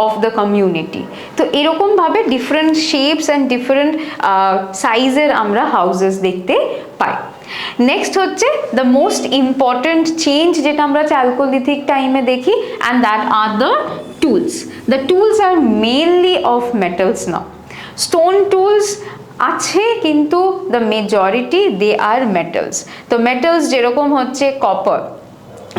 of the community. তো এরকম ভাবে ডিফারেন্ট শেপস অ্যান্ড ডিফারেন্ট সাইজের আমরা houses দেখতে পাই। Next হচ্ছে the most important change যেটা আমরা চ্যালকোলিথিক টাইমে দেখি, and that are the tools. The tools are mainly of metals now. Stone tools আছে কিন্তু the majority they are metals. তো মেটালস যেরকম হচ্ছে কপার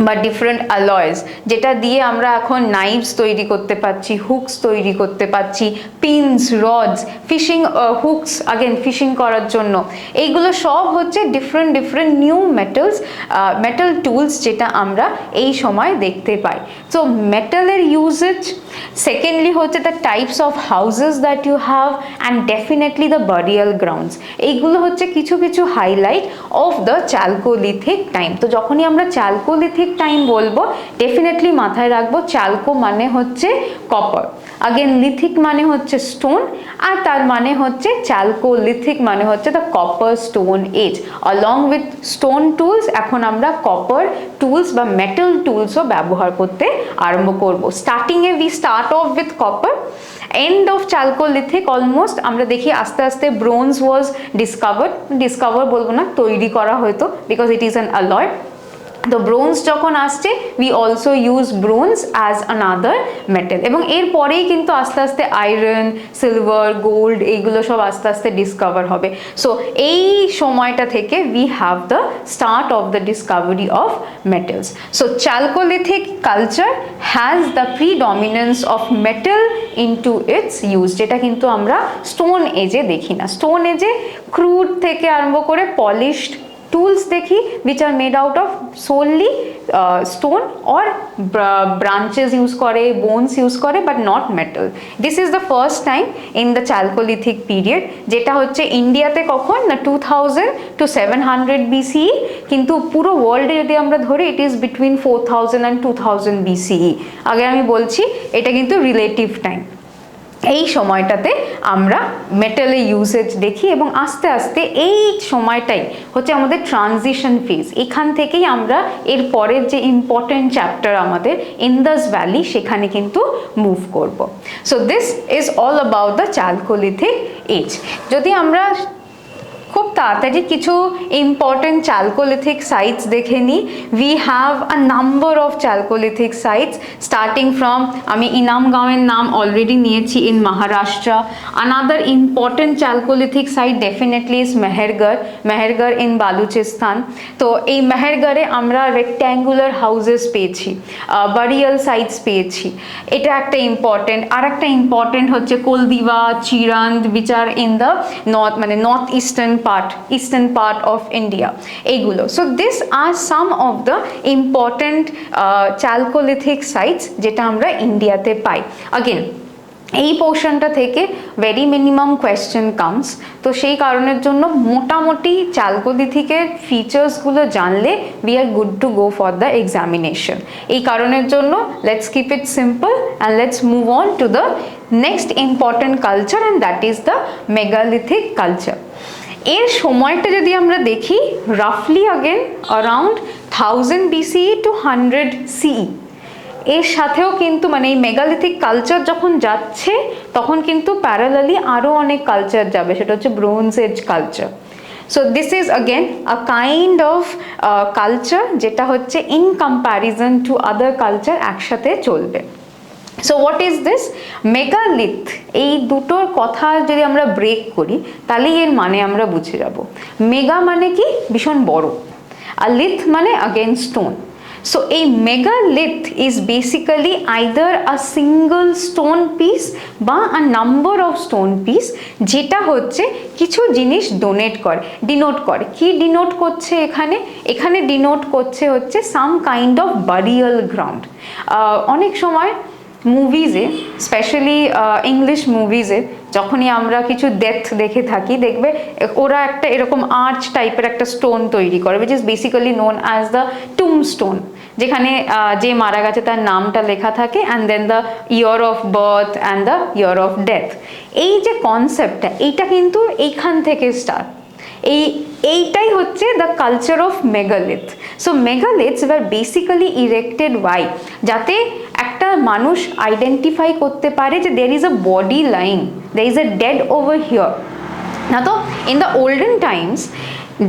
বা ডিফারেন্ট অ্যালয়েস, যেটা দিয়ে আমরা এখন নাইভস তৈরি করতে পারছি, হুকস তৈরি করতে পারছি, pins, rods, fishing hooks, again fishing করার জন্য, এইগুলো সব হচ্ছে ডিফারেন্ট নিউ মেটাল টুলস যেটা আমরা এই সময় দেখতে পাই। সো মেটালের ইউজেজ, সেকেন্ডলি হচ্ছে the types of houses that you have, and definitely the burial grounds, এইগুলো হচ্ছে কিছু কিছু highlight of the chalcolithic time. তো যখনই আমরা চ্যালকোলিথিক টাইম বলবো ডেফিনেটলি মাথায় রাখবো চ্যালকো মানে হচ্ছে কপার, আগেন লিথিক মানে হচ্ছে স্টোন, আর তার মানে হচ্ছে চ্যালকোলিথিক মানে হচ্ছে the copper stone age. Along with stone tools এখন আমরা কপার টুলস বা মেটাল টুলসও ব্যবহার করতে আরম্ভ করব। স্টার্টিংয়ে we start off with copper, end of chalcolithic almost আমরা দেখি আস্তে আস্তে ব্রোঞ্জ ওয়াজ ডিসকভার বলবো না, তৈরি করা হতো, because it is an alloy. তো ব্রোঞ্জ যখন আসছে we also use bronze as another metal, এবং এরপরেই কিন্তু আস্তে আস্তে আয়রন, সিলভার, গোল্ড এইগুলো সব আস্তে আস্তে ডিসকভার হবে। সো এই সময়টা থেকে we have the start of the discovery of metals. So chalcolithic culture has the predominance of metal into its use, যেটা কিন্তু আমরা স্টোন এজে দেখি না। স্টোন এজে ক্রুড থেকে আরম্ভ করে পলিশড tools দেখি which are made out of solely stone or branches use করে, bones use করে, but not metal. This is the first time in the Chalcolithic period, যেটা হচ্ছে ইন্ডিয়াতে কখন না 2000 to 700 BCE, কিন্তু পুরো ওয়ার্ল্ডে যদি আমরা ধরি it is between 4000 and 2000 BCE. আগে আমি বলছি এটা কিন্তু রিলেটিভ টাইম। এই সময়টাতে আমরা মেটালের ইউজেজ দেখি এবং আস্তে আস্তে এই সময়টাই হচ্ছে আমাদের ট্রানজিশন ফেজ। এখান থেকেই আমরা এর পরের যে ইম্পর্টেন্ট চ্যাপ্টার আমাদের ইন্দাস ভ্যালি সেখানে কিন্তু মুভ করব। So this is all about the chalcolithic age. যদি আমরা খুব তাড়াতাড়ি কিছু ইম্পর্টেন্ট চ্যালকোলিথিক সাইটস দেখে নিই। We have a number of chalcolithic sites starting from, আমি ইনামগাঁওয়ের নাম অলরেডি নিয়েছি in Maharashtra. Another important chalcolithic site definitely is Mehrgarh in Balochistan. তো এই মেহেরগড়ে আমরা রেক্ট্যাঙ্গুলার হাউসেস পেয়েছি, বারিয়াল সাইটস পেয়েছি, এটা একটা ইম্পর্টেন্ট। আর একটা ইম্পর্টেন্ট হচ্ছে Koldihwa, Chirand, which are in the north, মানে north eastern part of India, এইগুলো। So these are some of the important Chalcolithic sites যেটা আমরা ইন্ডিয়াতে পাই। Again, এই পোর্শনটা থেকে ভেরি মিনিমাম কোয়েশ্চেন কামস, তো সেই কারণের জন্য মোটামুটি চ্যালকোলিথিকের ফিচার্সগুলো জানলে we are good to go for the examination. এই কারণের জন্য let's keep it simple and let's move on to the next important culture, and that is the megalithic culture. এর সময়টা যদি আমরা দেখি, রাফলি again around 1000 BCE to 100 CE। এর সাথেও কিন্তু মানে এই মেগালিথিক কালচার যখন যাচ্ছে তখন কিন্তু প্যারালালি আরও অনেক কালচার যাবে, সেটা হচ্ছে bronze age culture. So this is again a kind of culture যেটা হচ্ছে in comparison to other culture একসাথে চলবে। So what is this megalith? এই দুটোর কথা যদি আমরা ব্রেক করি তাহলেই এর মানে আমরা বুঝে যাব। মেগা মানে কি ভীষণ বড়, আর লিথ মানে again stone. So a megalith is basically either a single stone piece বা a number of stone piece যেটা হচ্ছে কিছু জিনিস ডিনোট করে। কি ডিনোট করছে এখানে? এখানে ডিনোট করছে হচ্ছে some kind of burial ground। অনেক সময় মুভিজে, স্পেশালি ইংলিশ মুভিজে, যখনই আমরা কিছু ডেথ দেখে থাকি দেখবে ওরা একটা এরকম আর্চ টাইপের একটা স্টোন তৈরি করে, which is basically known as the tombstone, যেখানে যে মারা গেছে তার নামটা লেখা থাকে and then the year of birth and the year of death. এই যে কনসেপ্টটা, এইটা কিন্তু এইখান থেকে স্টার্ট। এইটাই হচ্ছে the culture of megalith. So megaliths were basically erected why, যাতে একটা মানুষ আইডেন্টিফাই করতে পারে যে there is a body lying, there is a dead over here. না তো in the olden times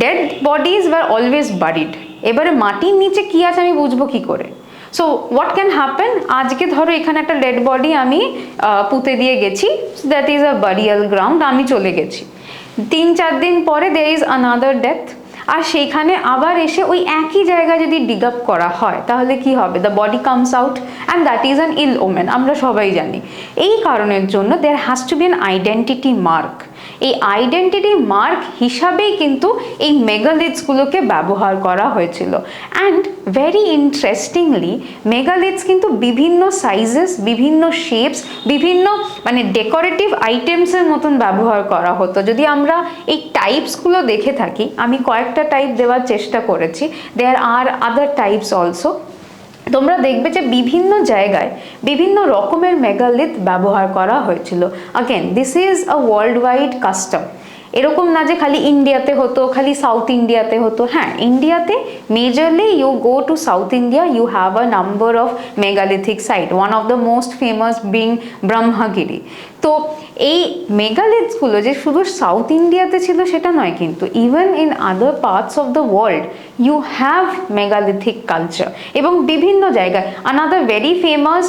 dead bodies were always buried. এবারে মাটির নিচে কি আছে আমি বুঝবো কি করে? সো হোয়াট ক্যান হ্যাপেন, আজকে ধরো এখানে একটা ডেড বডি আমি পুঁতে দিয়ে গেছি, that is a burial ground, আমি চলে গেছি। 3-4 দিন পরে there is another death, আর সেইখানে আবার এসে ওই একই জায়গায় যদি ডিগ আপ করা হয় তাহলে কি হবে? The body comes out and that is an ill omen, আমরা সবাই জানি। এই কারণের জন্য there has to be an identity mark. এই আইডেন্টিটি মার্ক হিসাবেই কিন্তু এই মেগালিথসগুলোকে ব্যবহার করা হয়েছিল। অ্যান্ড ভেরি ইন্টারেস্টিংলি মেগালিথস কিন্তু বিভিন্ন সাইজেস, বিভিন্ন শেপস, বিভিন্ন মানে ডেকোরেটিভ আইটেমসের মতন ব্যবহার করা হতো। যদি আমরা এই টাইপসগুলো দেখে থাকি, আমি কয়েকটা টাইপ দেওয়ার চেষ্টা করেছি, দেয়ার আর আদার টাইপস অলসো। তোমরা দেখবে যে বিভিন্ন জায়গায় বিভিন্ন রকমের মেগালিথ ব্যবহার করা হয়েছিল। Again this is a world wide custom. এরকম না যে খালি ইন্ডিয়াতে হতো, খালি সাউথ ইন্ডিয়াতে হতো। হ্যাঁ, ইন্ডিয়াতে majorly you go to south India, you have a number of megalithic site, one of the most famous being Brahmagiri. তো এই মেগালিথসগুলো যে শুধু সাউথ ইন্ডিয়াতে ছিল সেটা নয়, কিন্তু even in other parts of the world you have megalithic culture. এবং বিভিন্ন জায়গায় আনাদার ভেরি ফেমাস,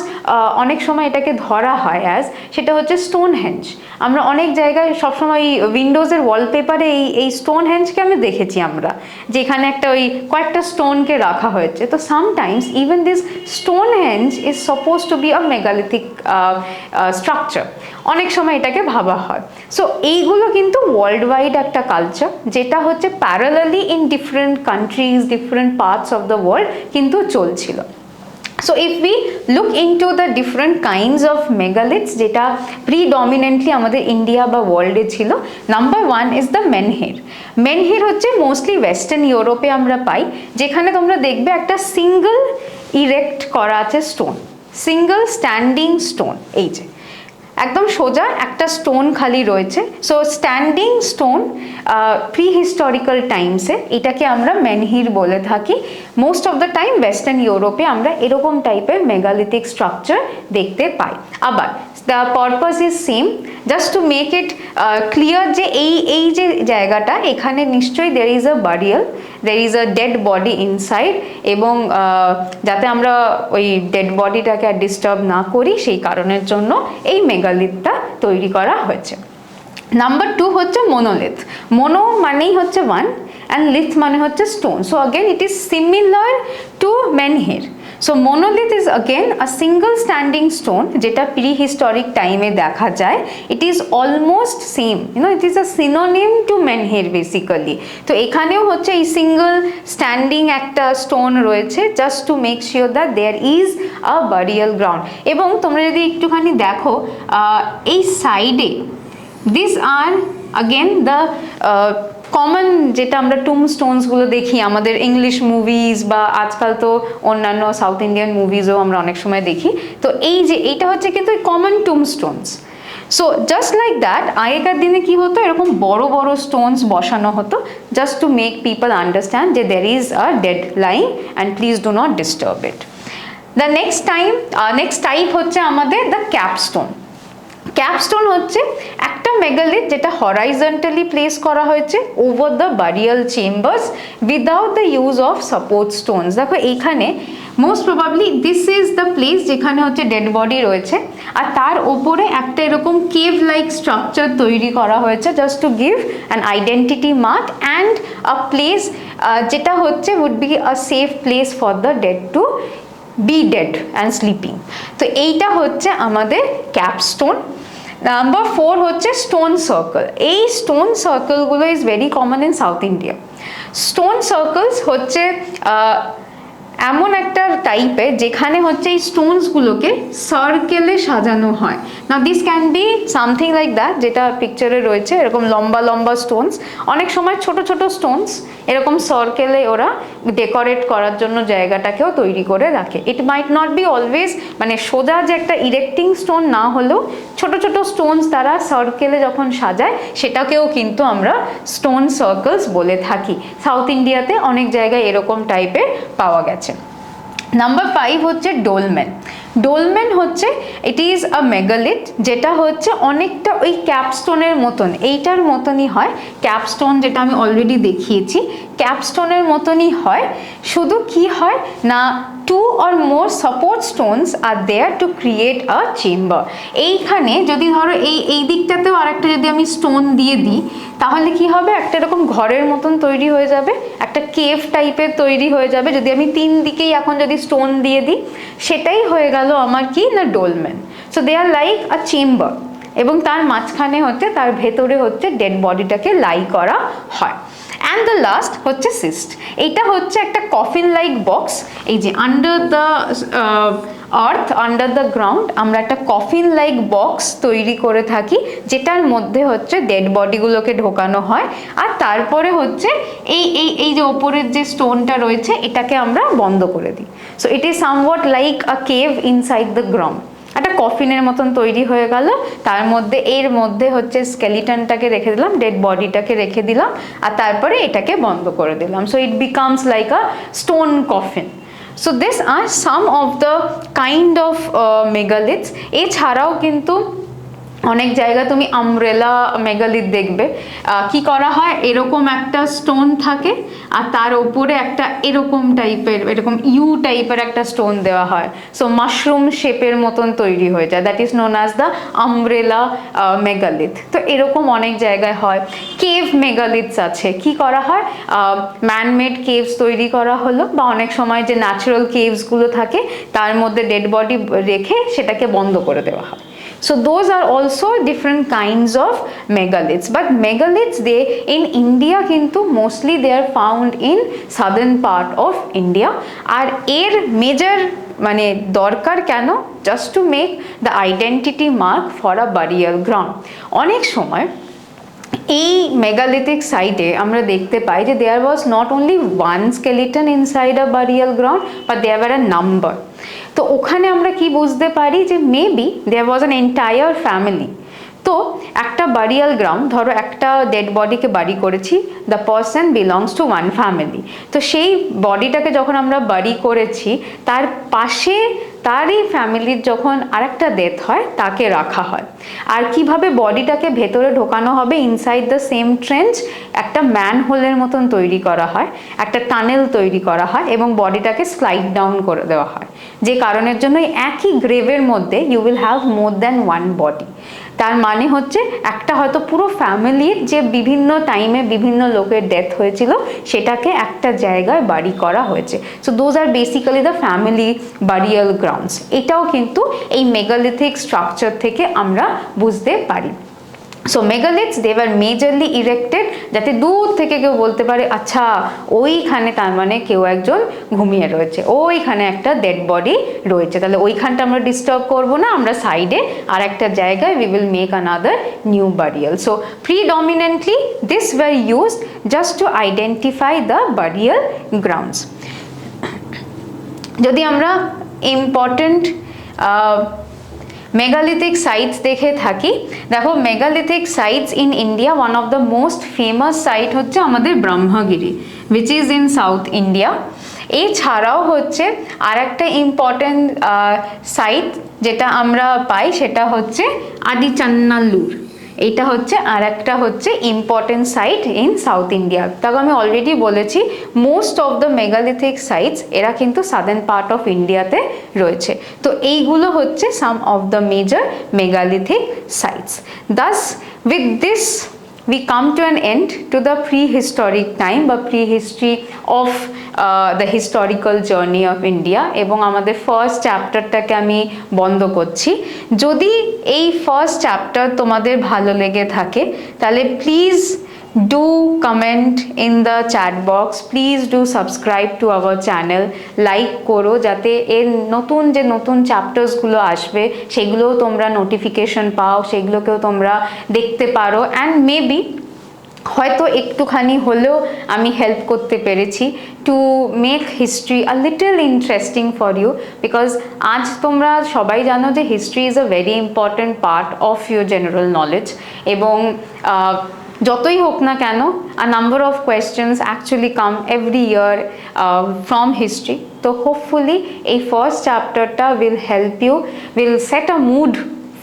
অনেক সময় এটাকে ধরা হয় অ্যাজ, সেটা হচ্ছে স্টোনহেঞ্জ। আমরা অনেক জায়গায় সবসময় উইন্ডোজের ওয়ালপেপারে এই স্টোনহেঞ্জকে আমি দেখেছি আমরা, যেখানে একটা ওই কয়েকটা স্টোনকে রাখা হয়েছে। তো sometimes even this Stonehenge is suppose to be a megalithic structure, অনেক সময় এটাকে ভাবা হয়। সো এইগুলো কিন্তু ওয়ার্ল্ড ওয়াইড একটা কালচার, যেটা হচ্ছে parallelly in different countries, different parts of the world কিন্তু চলছিল। So if we look into the different kinds of megaliths যেটা predominantly আমাদের ইন্ডিয়া বা ওয়ার্ল্ডে ছিল, number 1 is the menhir. menhir হচ্ছে মোস্টলি ওয়েস্টার্ন ইউরোপে আমরা পাই, যেখানে তোমরা দেখবে একটা সিঙ্গল ইরেক্ট করা আছে স্টোন, সিঙ্গল স্ট্যান্ডিং স্টোন, এই যে একদম সোজা একটা স্টোন খালি রয়েছে। So standing stone pre historical টাইমসে এটাকে আমরা মেনহির বলে থাকি। Most of the time western ইউরোপে আমরা এরকম টাইপের মেগালিথিক স্ট্রাকচার দেখতে পাই। আবার the purpose is same, just to make it clear যে এই যে জায়গাটা, এখানে নিশ্চয়ই there is a burial, there is a dead body inside, এবং যাতে আমরা ওই ডেড বডিটাকে আর ডিস্টার্ব না করি সেই কারণের জন্য এই মেগালিথটা তৈরি করা হয়েছে। নাম্বার 2 হচ্ছে মোনোলিথ। মোনো মানেই হচ্ছে ওয়ান, অ্যান্ড লিথ মানে হচ্ছে stone. So again it is similar to মেনহির। So monolith is again a single standing stone যেটা prehistoric টাইমে দেখা যায়। it is almost same, you know, it is a synonym to menhir basically। তো এখানেও হচ্ছে এই সিঙ্গল স্ট্যান্ডিং একটা stone রয়েছে, just to make sure that there is a burial ground. এবং তোমরা যদি একটুখানি দেখো এই সাইডে, this are again the common যেটা আমরা টুম স্টোনসগুলো দেখি আমাদের ইংলিশ মুভিজ বা আজকাল তো অন্যান্য সাউথ ইন্ডিয়ান মুভিজও আমরা অনেক সময় দেখি। তো এই যে এইটা হচ্ছে কিন্তু কমন টুম Stones. So just like that আগেকার দিনে কি হতো, এরকম বড় বড় স্টোনস বসানো হতো, just to make people understand যে there is a dead lying and please do not disturb it. The next type হচ্ছে আমাদের দ্য ক্যাপস্টোন। ক্যাপস্টোন হচ্ছে একটা মেগালিথ যেটা হরাইজন্টালি প্লেস করা হয়েছে over the burial chambers without the use of support Stones. দেখো এইখানে most probably this is the place যেখানে হচ্ছে ডেড বডি রয়েছে, আর তার ওপরে একটা এরকম কেভ লাইক স্ট্রাকচার তৈরি করা হয়েছে just to give an identity mark and a place যেটা হচ্ছে would be a safe place for the dead to be dead and sleeping. তো এইটা হচ্ছে আমাদের ক্যাপস্টোন। নাম্বার 4 হচ্ছে স্টোন সার্কেল। এই স্টোন সার্কেলগুলো is very common in south India. Stone circles হচ্ছে এমন একটা টাইপের যেখানে হচ্ছে এই স্টোনসগুলোকে সার্কেলে সাজানো হয়। না this can be something like that, যেটা পিকচারে রয়েছে এরকম লম্বা লম্বা স্টোনস, অনেক সময় ছোট ছোট স্টোনস এরকম সার্কেলে ওরা ডেকোরেট করার জন্য জায়গাটাকেও তৈরি করে রাখে। ইট মাইট নট বি অলওয়েজ মানে সোজা যে একটা ইরেক্টিং স্টোন না হলেও ছোট ছোট স্টোনস তারা সার্কেলে যখন সাজায় সেটাকেও কিন্তু আমরা স্টোন সার্কেলস বলে থাকি। সাউথ ইন্ডিয়াতে অনেক জায়গায় এরকম টাইপের পাওয়া গেছে। নাম্বার 5 হচ্ছে ডোলমেন। ডোলমেন হচ্ছে ইট ইজ আ মেগালিথ যেটা হচ্ছে অনেকটা ওই ক্যাপস্টোনের মতন, এইটার মতনই হয়। ক্যাপস্টোন যেটা আমি অলরেডি দেখিয়েছি ক্যাপস্টোনের মতনই হয়, শুধু কি হয় না 2 or more support stones are there to create a chamber। এইখানে যদি ধরো এই দিকটাতেও আরেকটা যদি আমি স্টোন দিয়ে দিই তাহলে কি হবে, একটা এরকম ঘরের মতন তৈরি হয়ে যাবে, একটা কেভ টাইপের তৈরি হয়ে যাবে। যদি আমি 3 দিকেই এখন যদি স্টোন দিয়ে দিই সেটাই হয়ে গেল আমার কি না dolmen. So they are like a chamber, এবং তার মাঝখানে হচ্ছে তার ভেতরে হচ্ছে ডেড বডিটাকে লাই করা হয়। অ্যান্ড দ্য লাস্ট হচ্ছে সিস্ট। এইটা হচ্ছে একটা কফিন লাইক বক্স, এই যে under the earth under the ground আমরা একটা কফিন লাইক বক্স তৈরি করে থাকি, যেটার মধ্যে হচ্ছে ডেড বডিগুলোকে ঢোকানো হয়, আর তারপরে হচ্ছে এই যে ওপরের যে স্টোনটা রয়েছে এটাকে আমরা বন্ধ করে দিই। So it is somewhat like a cave inside the ground. একটা কফিনের মতন তৈরি হয়ে গেল, তার মধ্যে এর মধ্যে হচ্ছে স্কেলিটনটাকে রেখে দিলাম, ডেড বডিটাকে রেখে দিলাম, আর তারপরে এটাকে বন্ধ করে দিলাম। So it becomes like a stone coffin. So this are some of the kind of megaliths. এছাড়াও কিন্তু অনেক জায়গা তুমি আমব্রেলা মেগালিথ দেখবে, কি করা হয়, এরকম একটা স্টোন থাকে আর তার উপরে একটা এরকম টাইপের, এরকম ইউ টাইপের একটা স্টোন দেওয়া হয়, সো মাশরুম শেপের মতন তৈরি হয়ে যায়, that is known as the umbrella megalith. তো এরকম অনেক জায়গায় হয়। কেভ মেগালিথস আছে, কি করা হয়, ম্যানমেড কেভস তৈরি করা হলো, বা অনেক সময় যে ন্যাচারাল কেভসগুলো থাকে তার মধ্যে ডেড বডি রেখে সেটাকে বন্ধ করে দেওয়া হয়। So those are also different kinds of megaliths, but megaliths they in India কিন্তু mostly they are found in southern part of India, আর এর মেজর মানে দরকার কেন, just to make the identity mark for a burial ground। অনেক সময় এই megalithic সাইটে আমরা দেখতে পাই যে there was not only one skeleton inside a burial ground, but there were a number. তো ওখানে আমরা কি বুঝতে পারি যে maybe there was an entire family. তো একটা বারিয়াল গ্রাউন্ড, ধরো একটা ডেড বডিকে বাড়ি করেছি, the person belongs to one family, তো সেই বডিটাকে যখন আমরা বাড়ি করেছি তার পাশে তারই ফ্যামিলির যখন আরেকটা ডেথ হয় তাকে রাখা হয়। আর কিভাবে বডিটাকে ভেতরে ঢোকানো হবে, ইনসাইড দ্য সেম ট্রেঞ্চ একটা ম্যান হোলের মতন তৈরি করা হয়, একটা টানেল তৈরি করা হয় এবং বডিটাকে স্লাইড ডাউন করে দেওয়া হয়, যে কারণের জন্য একই গ্রেভের মধ্যে you will have more than one body. তার মানে হচ্ছে একটা হয়তো পুরো ফ্যামিলির যে বিভিন্ন টাইমে বিভিন্ন লোকের ডেথ হয়েছিল সেটাকে একটা জায়গায় বাড়ি করা হয়েছে। So those are basically the family burial grounds. এটাও কিন্তু এই মেগালিথিক স্ট্রাকচার থেকে আমরা বুঝতে পারি। So megaliths they were majorly erected যাতে দূর থেকে কেউ বলতে পারে আচ্ছা ওইখানে তার মানে কেউ একজন ঘুমিয়ে রয়েছে, ওইখানে একটা ডেড বডি রয়েছে, তাহলে ওইখানটা আমরা ডিস্টার্ব করবো না, আমরা সাইডে আর একটা জায়গায় we will make another new burial. So predominantly this were used just to identify the burial grounds. যদি আমরা ইম্পর্টেন্ট মেগালিথিক সাইটস দেখে থাকি, দেখো megalithic sites in India one of the most famous site হচ্ছে আমাদের Brahmagiri, which is in south India. এছাড়াও হচ্ছে আর একটা ইম্পর্টেন্ট সাইট যেটা আমরা পাই সেটা হচ্ছে আদিচান্নাল্লুর, এইটা হচ্ছে আর একটা হচ্ছে important site in south India. তাকে আমি অলরেডি বলেছি most of the megalithic sites এরা কিন্তু সাদার্ন পার্ট অফ ইন্ডিয়াতে রয়েছে। তো এইগুলো হচ্ছে some of the major megalithic sites. Thus with this we come to an end to the prehistoric time বা prehistory of the historical journey of India, এবং আমাদের ফার্স্ট চ্যাপ্টারটাকে আমি বন্ধ করছি। যদি এই ফার্স্ট চ্যাপ্টার তোমাদের ভালো লেগে থাকে তাহলে please do comment in the chat box, please do subscribe to our channel, like করো যাতে এর নতুন যে নতুন চ্যাপ্টার্সগুলো আসবে সেগুলোও তোমরা নোটিফিকেশন পাও, সেগুলোকেও তোমরা দেখতে পারো, অ্যান্ড মেবি হয়তো একটুখানি হলেও আমি হেল্প করতে পেরেছি to make history a little interesting for you, because আজ তোমরা সবাই জানো যে history is a very important part of your general knowledge, এবং যতই হোক না কেন a number of questions actually come every year from history. তো hopefully এই first chapterটা will help you, will set a mood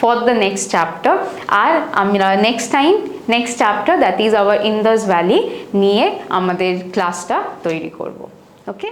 for the next chapter, আর আমরা next chapter that is our Indus Valley নিয়ে আমাদের ক্লাসটা তৈরি করব। ওকে।